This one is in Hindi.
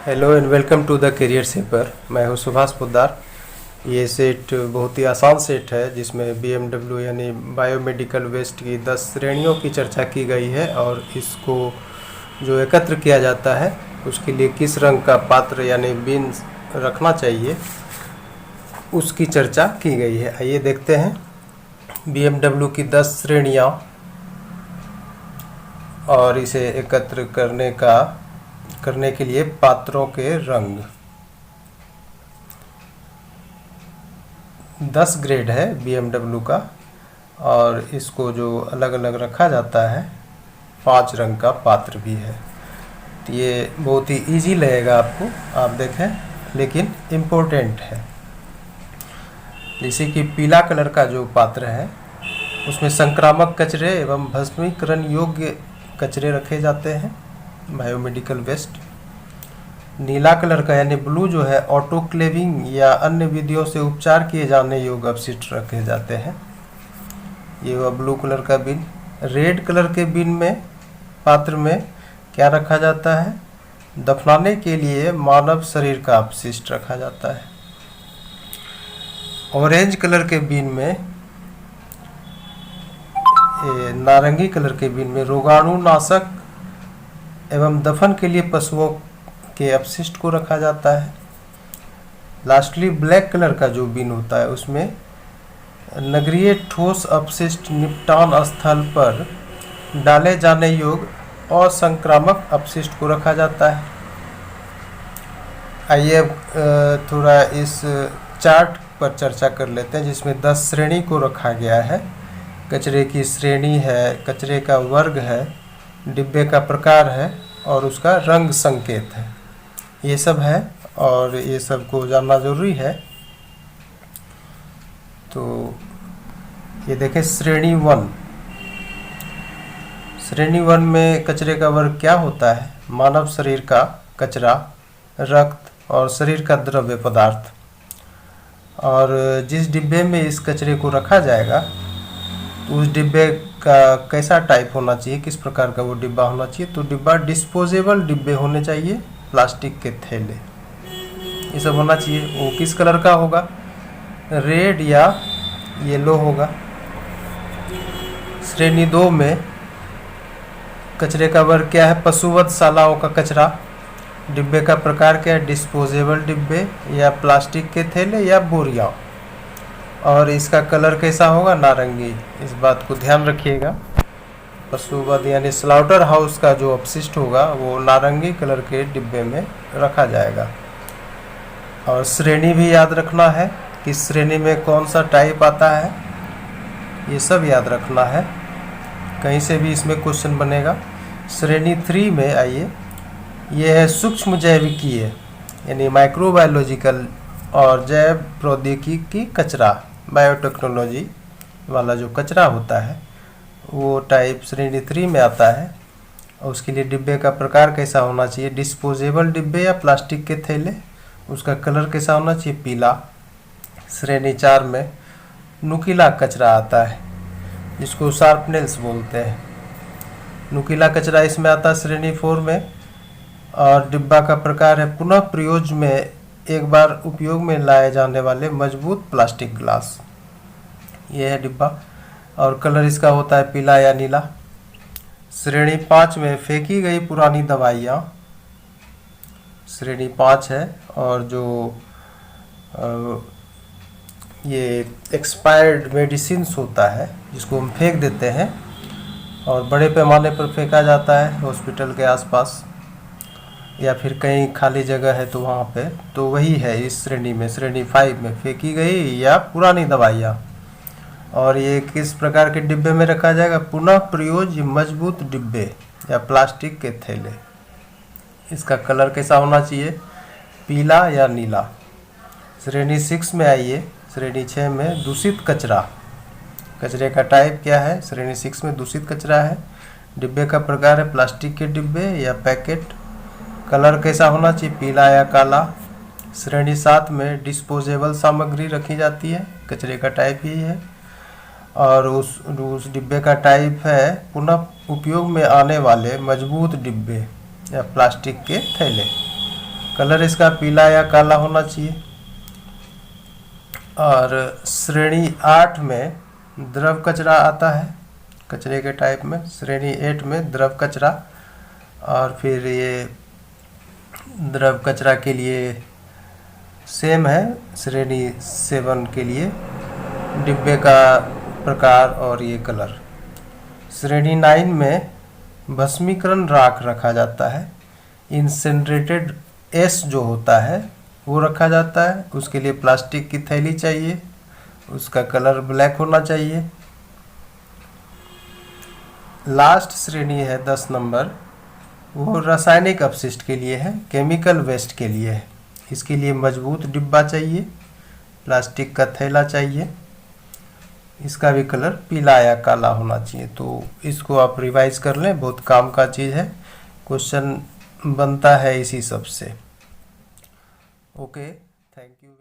Hello and welcome to the career shaper. मैं हूं सुभाष पोद्दार। ये सेट बहुत ही आसान सेट है जिसमें BMW यानी बायोमेडिकल वेस्ट की 10 श्रेणियों की चर्चा की गई है और इसको जो एकत्र किया जाता है उसके लिए किस रंग का पात्र यानी बिन रखना चाहिए उसकी चर्चा की गई है। आइए देखते हैं BMW की 10 श्रेणियाँ और इसे एकत्र करने के लिए पात्रों के रंग। 10 ग्रेड है BMW का और इसको जो अलग अलग रखा जाता है 5 रंग का पात्र भी है। तो ये बहुत ही इजी लगेगा आपको, आप देखें, लेकिन इम्पोर्टेंट है। जैसे कि पीला कलर का जो पात्र है उसमें संक्रामक कचरे एवं भस्मीकरण योग्य कचरे रखे जाते हैं, बायोमेडिकल वेस्ट। नीला कलर का यानी ब्लू जो है ऑटोक्लेविंग या अन्य विधियों से उपचार किए जाने योग्य अपशिष्ट रखे जाते हैं। ये हुआ ब्लू कलर का बिन। रेड कलर के बिन में पात्र में क्या रखा जाता है? दफनाने के लिए मानव शरीर का अपशिष्ट रखा जाता है। ऑरेंज कलर के बिन में, नारंगी कलर के बिन में रोगाणुनाशक एवं दफन के लिए पशुओं के अपशिष्ट को रखा जाता है। लास्टली ब्लैक कलर का जो बिन होता है उसमें नगरीय ठोस अपशिष्ट निपटान स्थल पर डाले जाने योग्य असंक्रामक अपशिष्ट को रखा जाता है। आइए थोड़ा इस चार्ट पर चर्चा कर लेते हैं जिसमें 10 श्रेणी को रखा गया है। कचरे की श्रेणी है, कचरे का वर्ग है, डिब्बे का प्रकार है और उसका रंग संकेत है। ये सब है और ये सब को जानना ज़रूरी है। तो ये देखें श्रेणी 1। श्रेणी 1 में कचरे का वर्ग क्या होता है? मानव शरीर का कचरा, रक्त और शरीर का द्रव्य पदार्थ। और जिस डिब्बे में इस कचरे को रखा जाएगा तो उस डिब्बे का कैसा टाइप होना चाहिए, किस प्रकार का वो डिब्बा होना चाहिए? तो डिब्बा डिस्पोजेबल डिब्बे होने चाहिए, प्लास्टिक के थैले, ये सब होना चाहिए। वो किस कलर का होगा? रेड या येलो होगा। श्रेणी 2 में कचरे का वर्ग क्या है? पशुवध शालाओं का कचरा। डिब्बे का प्रकार क्या है? डिस्पोजेबल डिब्बे या प्लास्टिक के थैले या बोरियां। और इसका कलर कैसा होगा? नारंगी। इस बात को ध्यान रखिएगा। पशुवध यानी स्लाउटर हाउस का जो अपशिष्ट होगा वो नारंगी कलर के डिब्बे में रखा जाएगा। और श्रेणी भी याद रखना है कि श्रेणी में कौन सा टाइप आता है, ये सब याद रखना है, कहीं से भी इसमें क्वेश्चन बनेगा। श्रेणी 3 में आइए, ये है सूक्ष्म जैविकीय यानी माइक्रोबायोलॉजिकल और जैव प्रौद्योगिकी कचरा, बायोटेक्नोलॉजी वाला जो कचरा होता है वो टाइप श्रेणी 3 में आता है। और उसके लिए डिब्बे का प्रकार कैसा होना चाहिए? डिस्पोजेबल डिब्बे या प्लास्टिक के थैले। उसका कलर कैसा होना चाहिए? पीला। श्रेणी 4 में नुकीला कचरा आता है जिसको शार्पनेल्स बोलते हैं। नुकीला कचरा इसमें आता है श्रेणी 4 में। और डिब्बा का प्रकार है पुनः प्रयोग में एक बार उपयोग में लाए जाने वाले मजबूत प्लास्टिक ग्लास। यह है डिब्बा और कलर इसका होता है पीला या नीला। श्रेणी 5 में फेंकी गई पुरानी दवाइयाँ, श्रेणी 5 है। और जो ये एक्सपायर्ड मेडिसिन्स होता है जिसको हम फेंक देते हैं और बड़े पैमाने पर फेंका जाता है हॉस्पिटल के आसपास या फिर कहीं खाली जगह है तो वहाँ पे, तो वही है इस श्रेणी में। श्रेणी 5 में फेंकी गई या पुरानी दवाइयाँ। और ये किस प्रकार के डिब्बे में रखा जाएगा? पुनः प्रयोग मजबूत डिब्बे या प्लास्टिक के थैले। इसका कलर कैसा होना चाहिए? पीला या नीला। श्रेणी 6 में आइए, श्रेणी 6 में दूषित कचरा। कचरे का टाइप क्या है? श्रेणी 6 में दूषित कचरा है। डिब्बे का प्रकार है प्लास्टिक के डिब्बे या पैकेट। कलर कैसा होना चाहिए? पीला या काला। श्रेणी 7 में डिस्पोजेबल सामग्री रखी जाती है, कचरे का टाइप ही है। और उस डिब्बे का टाइप है पुनः उपयोग में आने वाले मजबूत डिब्बे या प्लास्टिक के थैले। कलर इसका पीला या काला होना चाहिए। और श्रेणी 8 में द्रव कचरा आता है, कचरे के टाइप में। श्रेणी 8 में द्रव कचरा, और फिर ये द्रव कचरा के लिए सेम है श्रेणी 7 के लिए, डिब्बे का प्रकार और ये कलर। श्रेणी 9 में भस्मीकरण राख रखा जाता है, इंसिनरेटेड एस जो होता है वो रखा जाता है। उसके लिए प्लास्टिक की थैली चाहिए, उसका कलर ब्लैक होना चाहिए। लास्ट श्रेणी है 10 नंबर, वो रासायनिक अपशिष्ट के लिए है, केमिकल वेस्ट के लिए है। इसके लिए मजबूत डिब्बा चाहिए, प्लास्टिक का थैला चाहिए। इसका भी कलर पीला या काला होना चाहिए। तो इसको आप रिवाइज कर लें, बहुत काम का चीज़ है, क्वेश्चन बनता है इसी सब से। Okay, thank you.